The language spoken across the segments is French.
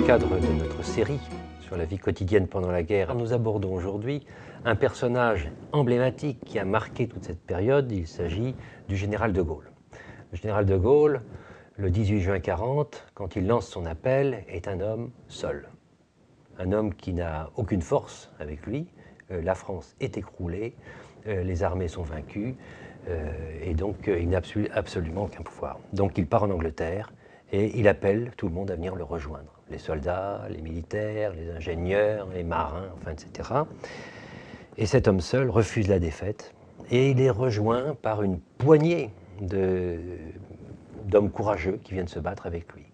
cadre de notre série sur la vie quotidienne pendant la guerre, nous abordons aujourd'hui un personnage emblématique qui a marqué toute cette période. Il s'agit du général de Gaulle. Le général de Gaulle, le 18 juin 1940, quand il lance son appel, est un homme seul. Un homme qui n'a aucune force avec lui. La France est écroulée, les armées sont vaincues, et donc il n'a absolument aucun pouvoir. Donc il part en Angleterre et il appelle tout le monde à venir le rejoindre. Les soldats, les militaires, les ingénieurs, les marins, enfin, etc. Et cet homme seul refuse la défaite et il est rejoint par une poignée d'hommes courageux qui viennent se battre avec lui.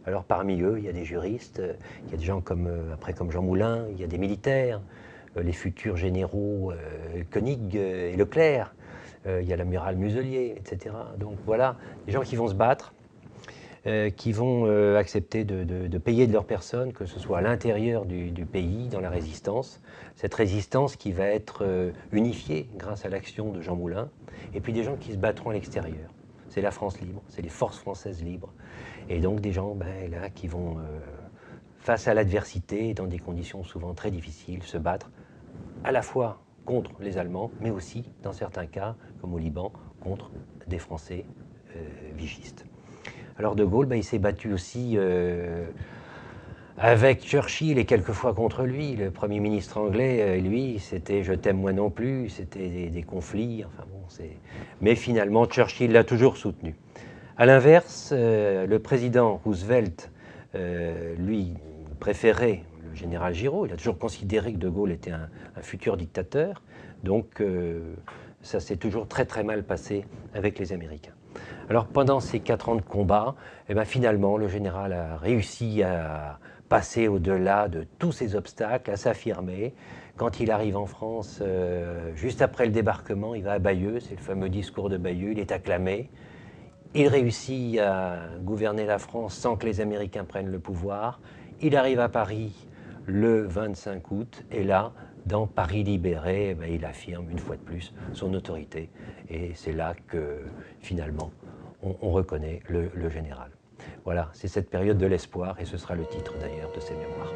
Alors parmi eux, il y a des juristes, il y a des gens comme Jean Moulin, il y a des militaires, les futurs généraux Koenig et Leclerc, il y a l'amiral Muselier, etc. Donc voilà, des gens qui vont se battre, qui vont accepter de payer de leur personne, que ce soit à l'intérieur du pays, dans la résistance. Cette résistance qui va être unifiée grâce à l'action de Jean Moulin, et puis des gens qui se battront à l'extérieur. C'est la France libre, c'est les forces françaises libres. Et donc des gens là, qui vont, face à l'adversité, dans des conditions souvent très difficiles, se battre à la fois contre les Allemands, mais aussi, dans certains cas, comme au Liban, contre des Français vigistes. Alors de Gaulle, il s'est battu aussi avec Churchill et quelquefois contre lui. Le Premier ministre anglais, lui, c'était « je t'aime moi non plus », c'était des conflits, enfin bon, mais finalement, Churchill l'a toujours soutenu. A l'inverse, le président Roosevelt, lui, préférait le général Giraud. Il a toujours considéré que de Gaulle était un futur dictateur, donc ça s'est toujours très très mal passé avec les Américains. Alors pendant ces 4 ans de combat, finalement le général a réussi à passer au-delà de tous ces obstacles, à s'affirmer. Quand il arrive en France, juste après le débarquement, il va à Bayeux, c'est le fameux discours de Bayeux, il est acclamé. Il réussit à gouverner la France sans que les Américains prennent le pouvoir. Il arrive à Paris le 25 août, et là, dans Paris libéré, il affirme une fois de plus son autorité. Et c'est là que, finalement, on reconnaît le général. Voilà, c'est cette période de l'espoir, et ce sera le titre d'ailleurs de ses mémoires.